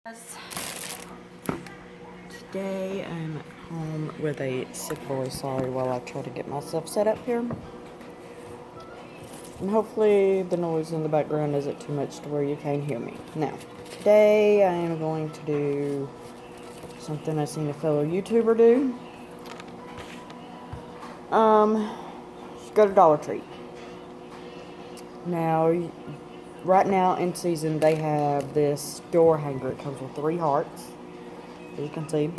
Guys, today I'm at home with a sick boy. Sorry while I try to get myself set up here. And hopefully the noise in the background isn't too much to where you can't hear me. Now, today I am going to do something I've seen a fellow YouTuber do. Just go to Dollar Tree. Now, right now in season, they have this door hanger. It comes with 3 hearts, as you can see.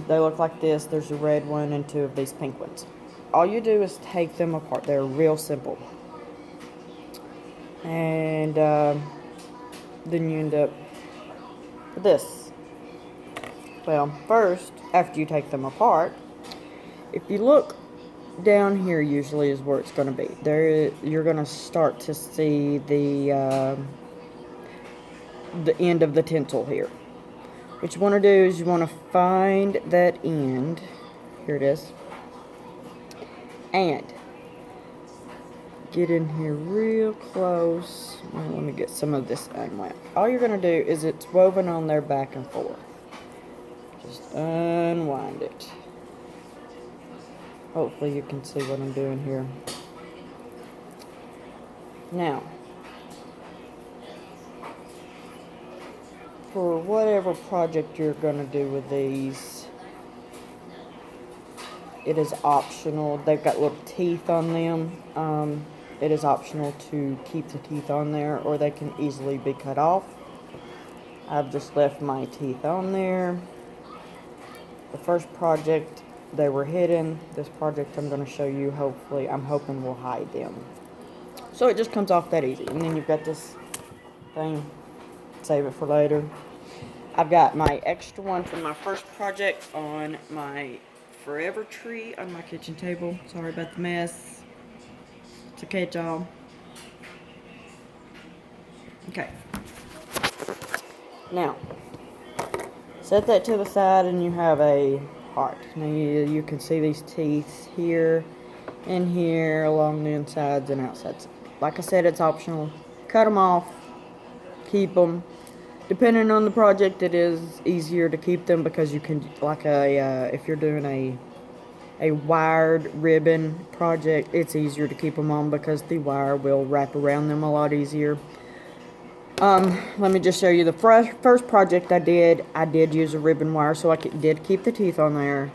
They look like this. There's a red one and 2 of these pink ones. All you do is take them apart. They're real simple. And then you end up with this. Well, first, after you take them apart, if you look down here, usually is where it's going to be. There, you're going to start to see the end of the tinsel here. What you want to do is you want to find that end. Here it is. And get in here real close. Well, let me get some of this unwound. All you're going to do is it's woven on there back and forth. Just unwind it. Hopefully you can see what I'm doing here. Now, for whatever project you're going to do with these, it is optional. They've got little teeth on them. It is optional to keep the teeth on there, or they can easily be cut off. I've just left my teeth on there. The first project, they were hidden. This project I'm going to show you, hopefully, I'm hoping will hide them. So it just comes off that easy. And then you've got this thing. Save it for later. I've got my extra one from my first project on my forever tree on my kitchen table. Sorry about the mess. It's okay, y'all. Okay. Now, set that to the side and you have a heart. Now you can see these teeth here and here along the insides and outsides. Like I said, it's optional. Cut them off. Keep them. Depending on the project, it is easier to keep them because you can, like if you're doing a wired ribbon project, it's easier to keep them on because the wire will wrap around them a lot easier. Let me just show you the first project I did use a ribbon wire, so I did keep the teeth on there.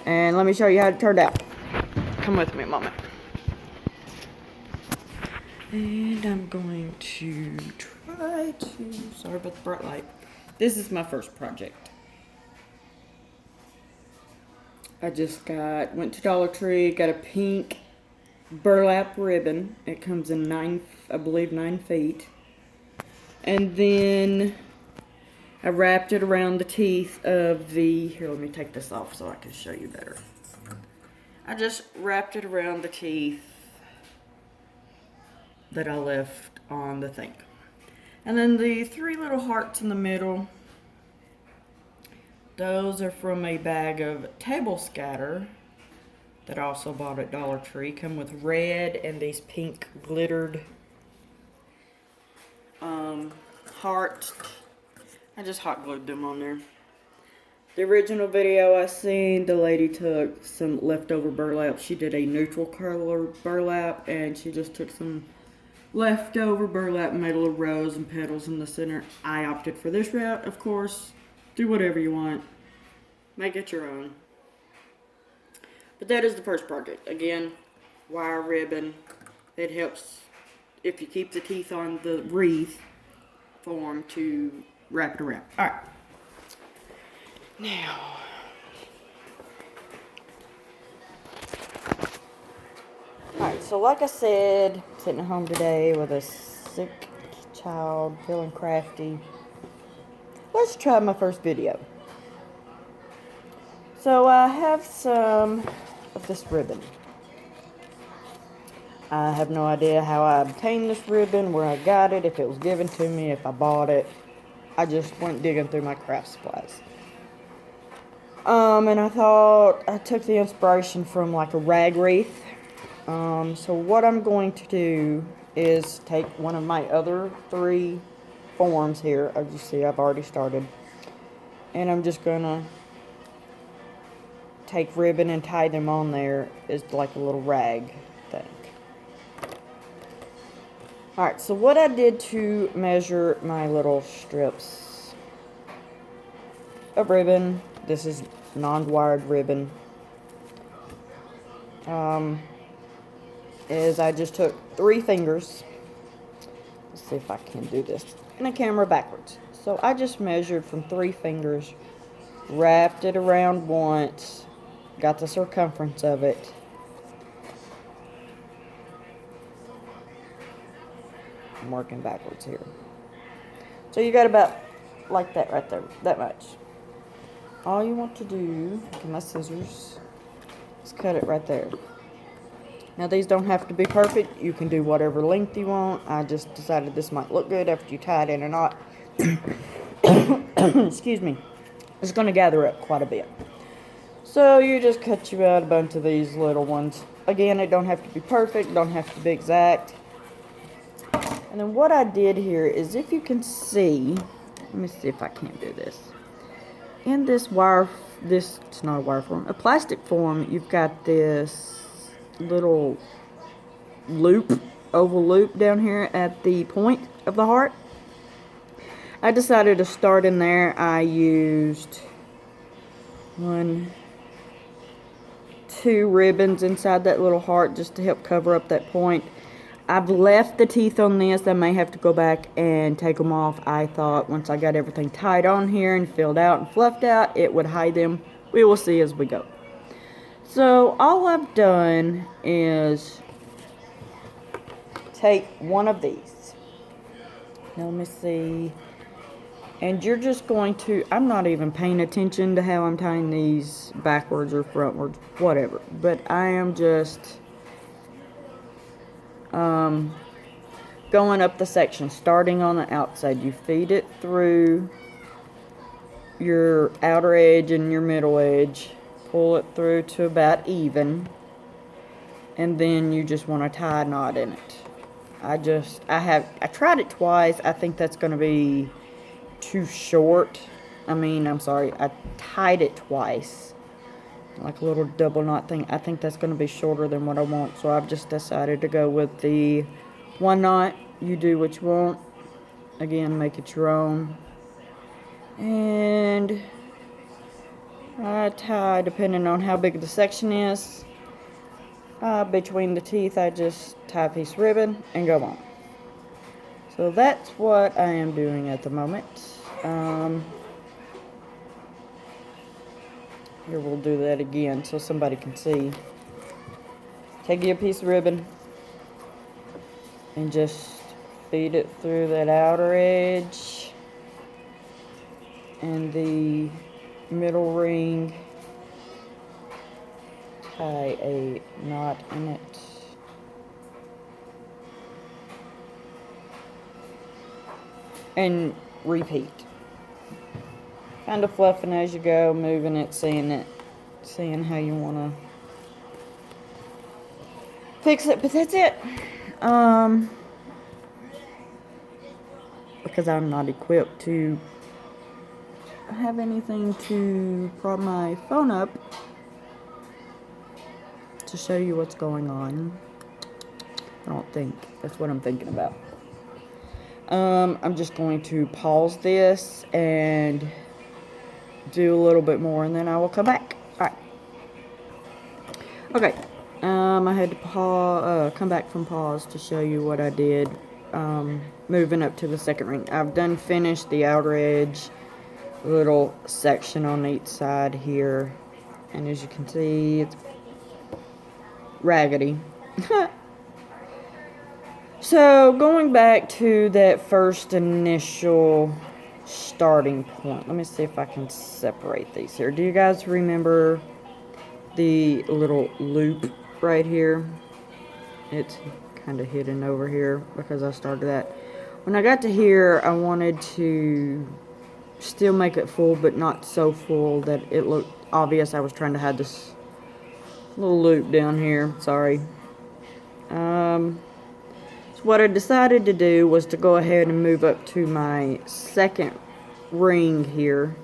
And let me show you how it turned out. Come with me a moment. And I'm going to try to, sorry about the bright light. This is my first project. I just went to Dollar Tree, got a pink burlap ribbon. It comes in 9 feet. And then I wrapped it around the teeth of here, let me take this off so I can show you better. I just wrapped it around the teeth that I left on the thing. And then the 3 little hearts in the middle, those are from a bag of table scatter that I also bought at Dollar Tree. Come with red and these pink glittered hearts. I just hot glued them on there. The original video I seen, the lady took some leftover burlap. She did a neutral color burlap, and she just took some leftover burlap and made a little rose and petals in the center. I opted for this route, of course. Do whatever you want. Make it your own. But that is the first project. Again, wire ribbon. It helps if you keep the teeth on the wreath form to wrap it around. Alright. Now, alright, so like I said, sitting at home today with a sick child, feeling crafty. Let's try my first video. So I have some of this ribbon. I have no idea how I obtained this ribbon, where I got it, if it was given to me, if I bought it. I just went digging through my craft supplies. And I thought I took the inspiration from like a rag wreath. So what I'm going to do is take one of my other 3 forms here. As you see, I've already started. And I'm just gonna take ribbon and tie them on there as like a little rag thing. Alright, so what I did to measure my little strips of ribbon, this is non-wired ribbon, is I just took 3 fingers. Let's see if I can do this in the camera backwards. So I just measured from 3 fingers, wrapped it around once, got the circumference of it. I'm working backwards here. So you got about like that right there, that much. All you want to do, get my scissors, is cut it right there. Now these don't have to be perfect. You can do whatever length you want. I just decided this might look good after you tie it in a knot. Excuse me. It's going to gather up quite a bit. So you just cut you out a bunch of these little ones. Again, it don't have to be perfect, don't have to be exact. And then what I did here is, if you can see, let me see if I can't do this. In this wire, it's not a wire form, a plastic form, you've got this little loop, oval loop down here at the point of the heart. I decided to start in there. I used 1, 2 ribbons inside that little heart just to help cover up that point. I've left the teeth on this. I may have to go back and take them off. I thought once I got everything tied on here and filled out and fluffed out, it would hide them. We will see as we go. So all I've done is take one of these. Now let me see. And you're just going to, I'm not even paying attention to how I'm tying these backwards or frontwards, whatever. But I am just going up the section, starting on the outside. You feed it through your outer edge and your middle edge, pull it through to about even, and then you just want to tie a knot in it. I tried it twice. I think that's going to be too short. I tied it twice, like a little double knot thing. I think that's going to be shorter than what I want, so I've just decided to go with the 1 knot. You do what you want. Again, make it your own. And I tie, depending on how big the section is, between the teeth, I just tie a piece of ribbon and go on. So that's what I am doing at the moment. Here, we'll do that again so somebody can see. Take you a piece of ribbon and just feed it through that outer edge and the middle ring. Tie a knot in it. And repeat. Kind of fluffing as you go, moving it, seeing how you want to fix it. But that's it. Because I'm not equipped to have anything to prop my phone up to show you what's going on. I don't think. That's what I'm thinking about. I'm just going to pause this and do a little bit more, and then I will come back. Alright. Okay. I had to come back from pause to show you what I did, moving up to the second ring. I've done finished the outer edge, little section on each side here, and as you can see, it's raggedy. So, going back to that first initial starting point, let me see if I can separate these here. Do you guys remember the little loop right here? It's kind of hidden over here because I started that. When I got to here, I wanted to still make it full, but not so full that it looked obvious. I was trying to hide this little loop down here. Sorry. So what I decided to do was to go ahead and move up to my second ring here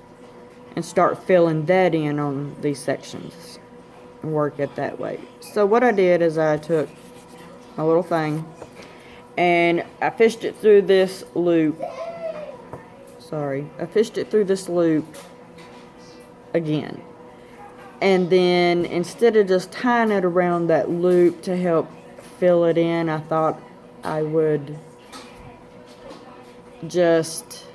and start filling that in on these sections and work it that way. So what I did is I took a little thing and I fished it through this loop. I fished it through this loop again. And then instead of just tying it around that loop to help fill it in, I thought I would just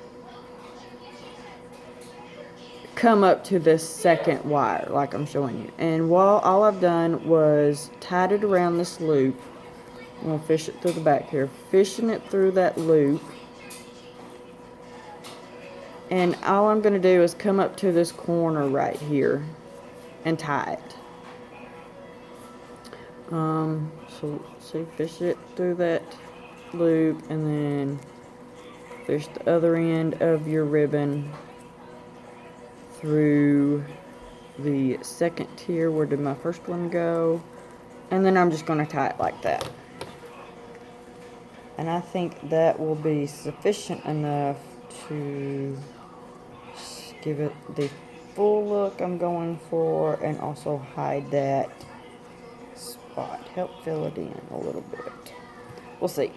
come up to this second wire like I'm showing you. And all I've done was tied it around this loop. I'm going to fish it through the back here. Fishing it through that loop. And all I'm going to do is come up to this corner right here and tie it. So see, fish it through that loop and then fish the other end of your ribbon through the second tier. Where did my first one go? And then I'm just going to tie it like that. And I think that will be sufficient enough to give it the full look I'm going for and also hide that spot. Help fill it in a little bit. We'll see.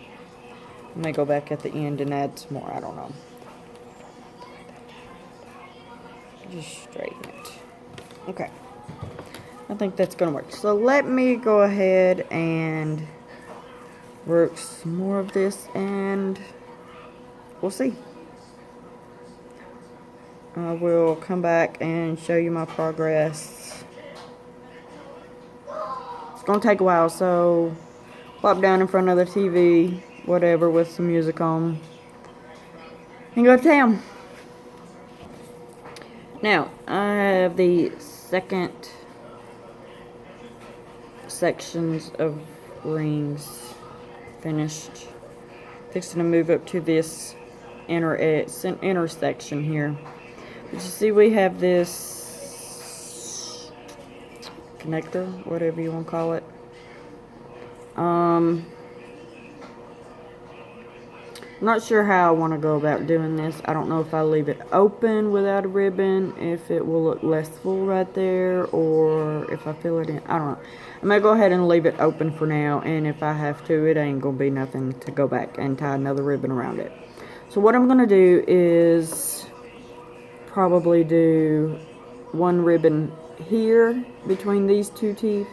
I may go back at the end and add some more. I don't know. Just straighten it. Okay. I think that's going to work. So let me go ahead and work some more of this and we'll see. I will come back and show you my progress. It's going to take a while, so plop down in front of the TV, whatever, with some music on, and go to town. Now, I have the second sections of rings finished. Fixing to move up to this inner section here. But you see, we have this connector, whatever you want to call it. I'm not sure how I want to go about doing this. I don't know if I leave it open without a ribbon, if it will look less full right there, or if I fill it in. I don't know. I'm going to go ahead and leave it open for now, and if I have to, it ain't going to be nothing to go back and tie another ribbon around it. So what I'm going to do is probably do one ribbon here between these two teeth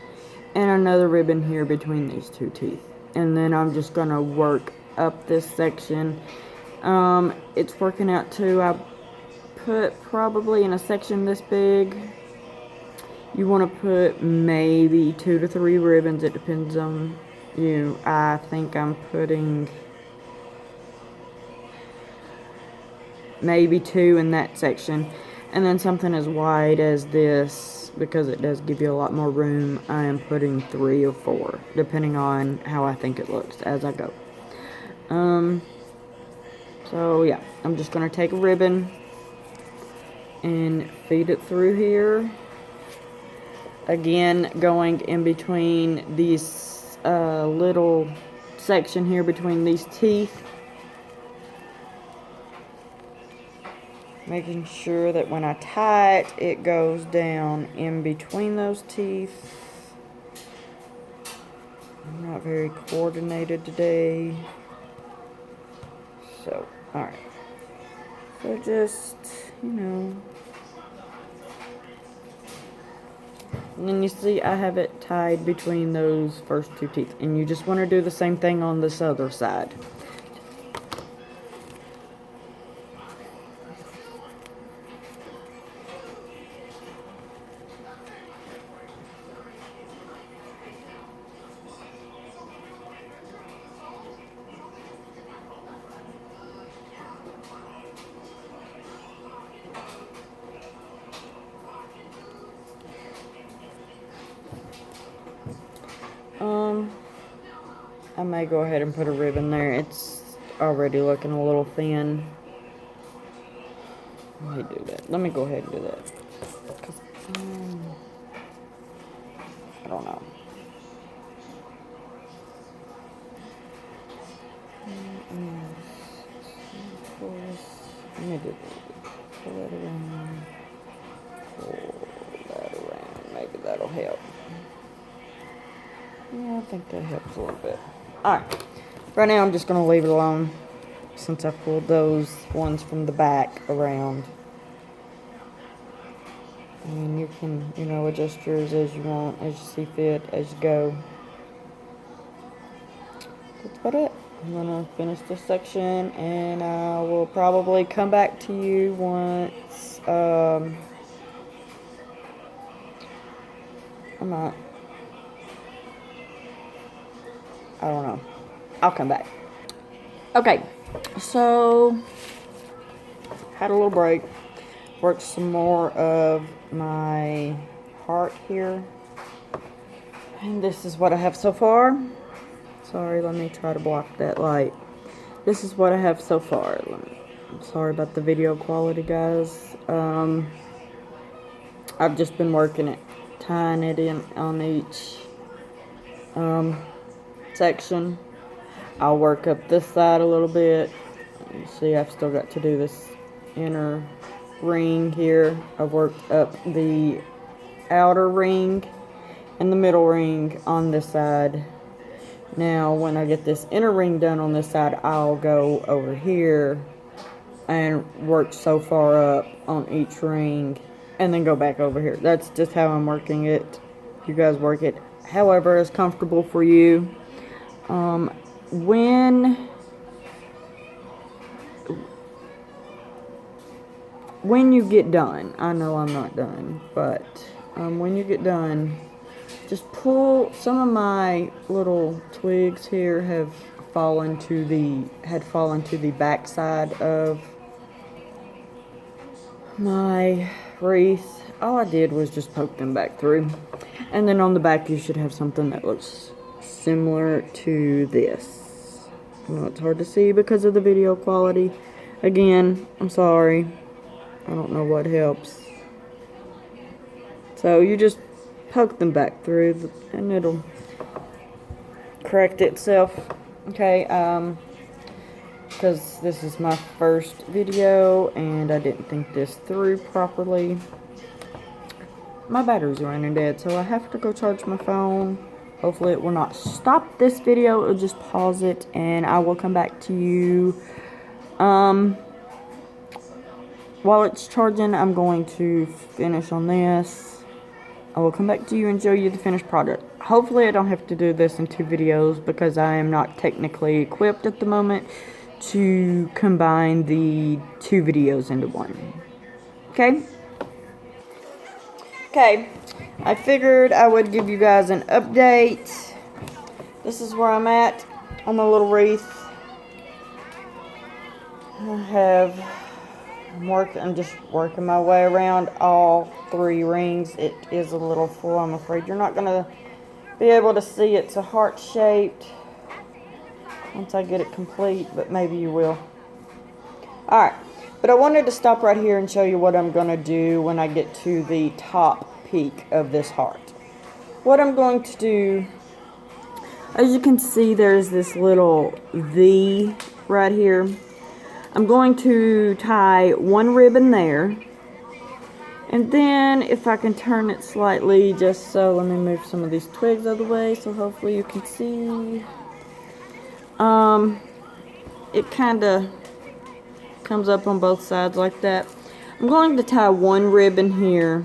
and another ribbon here between these two teeth. And then I'm just going to work up this section. It's working out to, I put probably in a section this big, you want to put maybe 2 to 3 ribbons. It depends on you. I think I'm putting maybe 2 in that section, and then something as wide as this, because it does give you a lot more room, I am putting 3 or 4 depending on how I think it looks as I go. So yeah, I'm just going to take a ribbon and feed it through here. Again, going in between these little section here between these teeth. Making sure that when I tie it, it goes down in between those teeth. I'm not very coordinated today. So, alright. So just, you know. And then you see I have it tied between those first 2 teeth. And you just want to do the same thing on this other side. I may go ahead and put a ribbon there. It's already looking a little thin. Let me do that. Let me go ahead and do that. 'Cause, I don't know. pull that around. Pull that around. Maybe that'll help. Yeah, I think that helps a little bit. Alright. Right now I'm just going to leave it alone since I pulled those ones from the back around. And you can, adjust yours as you want, as you see fit, as you go. That's about it. I'm going to finish this section, and I will probably come back to you once, I don't know. I'll come back. Okay, so, had a little break. Worked some more of my heart here. And this is what I have so far. Sorry, let me try to block that light. This is what I have so far. I'm sorry about the video quality, guys. I've just been working it, tying it in on each section. I'll work up this side a little bit. You see, I've still got to do this inner ring here. I've worked up the outer ring and the middle ring on this side. Now when I get this inner ring done on this side, I'll go over here and work so far up on each ring and then go back over here. That's just how I'm working it. You guys work it however is comfortable for you. When you get done, I know I'm not done, but when you get done, just pull. Some of my little twigs here had fallen to the back side of my wreath. All I did was just poke them back through, and then on the back you should have something that looks similar to this. I know it's hard to see because of the video quality. Again, I'm sorry. I don't know what helps. So you just poke them back through and it'll correct itself. Okay, because this is my first video and I didn't think this through properly. My battery's running dead, so I have to go charge my phone. Hopefully it will not stop this video. It'll just pause it and I will come back to you. While it's charging, I'm going to finish on this. I will come back to you and show you the finished product. Hopefully I don't have to do this in 2 videos because I am not technically equipped at the moment to combine the 2 videos into one. Okay? Okay, I figured I would give you guys an update. This is where I'm at on my little wreath. I'm just working my way around all 3 rings. It is a little full. I'm afraid you're not going to be able to see it's a heart shaped once I get it complete, but maybe you will. Alright, but I wanted to stop right here and show you what I'm going to do when I get to the top peak of this heart. What I'm going to do, as you can see, there's this little V right here. I'm going to tie 1 ribbon there, and then if I can turn it slightly, just so, let me move some of these twigs out of the way so hopefully you can see. It kind of comes up on both sides like that. I'm going to tie 1 ribbon here,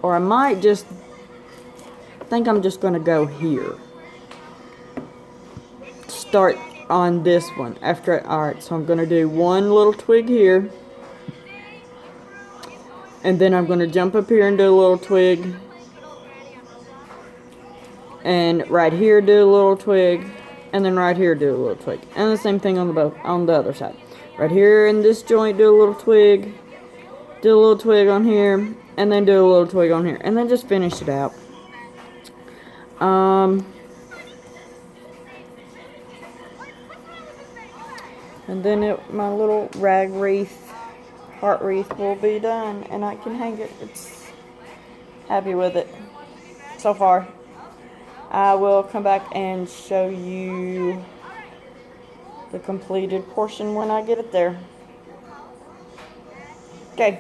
or I might just think I'm just going to go here. Start on this one after. Alright, so I'm going to do 1 little twig here, and then I'm going to jump up here and do a little twig, and right here do a little twig, and then right here do a little twig, and the same thing on the other side. Right here in this joint do a little twig, do a little twig on here, and then do a little twig on here, and then just finish it out. And then my little rag wreath, heart wreath will be done, and I can hang it. It's happy with it so far. I will come back and show you the completed portion when I get it there. Okay.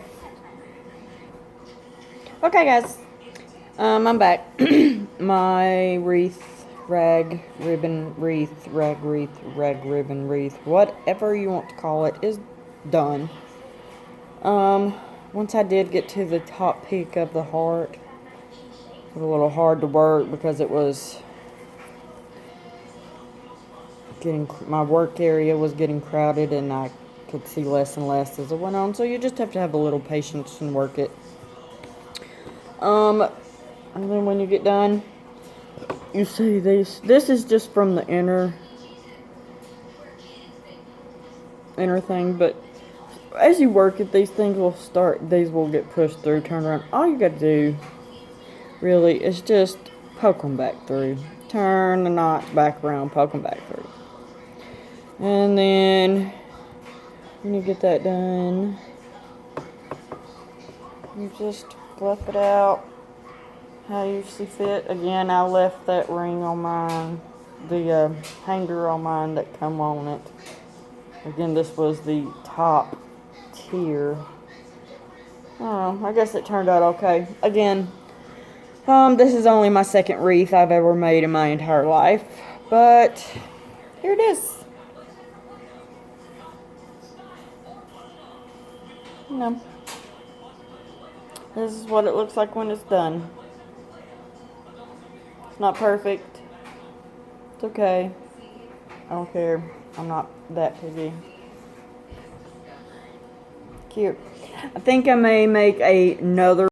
Okay, guys. I'm back. My wreath, rag, ribbon, wreath, rag, ribbon, wreath, whatever you want to call it, is done. Once I did get to the top peak of the heart, it was a little hard to work because it was my work area was getting crowded and I could see less and less as it went on, so you just have to have a little patience and work it. And then when you get done, you see these. This is just from the inner thing, but as you work it, these will get pushed through, turn around. All you gotta do, really, is just poke them back through. Turn the knots back around, poke them back through. And then, when you get that done, you just fluff it out how you see fit. Again, I left that ring on mine, the hanger on mine that come on it. Again, this was the top tier. I guess it turned out okay. Again, this is only my second wreath I've ever made in my entire life, but here it is. You know, this is what it looks like when it's done. It's not perfect. It's okay. I don't care. I'm not that picky. Cute. I think I may make another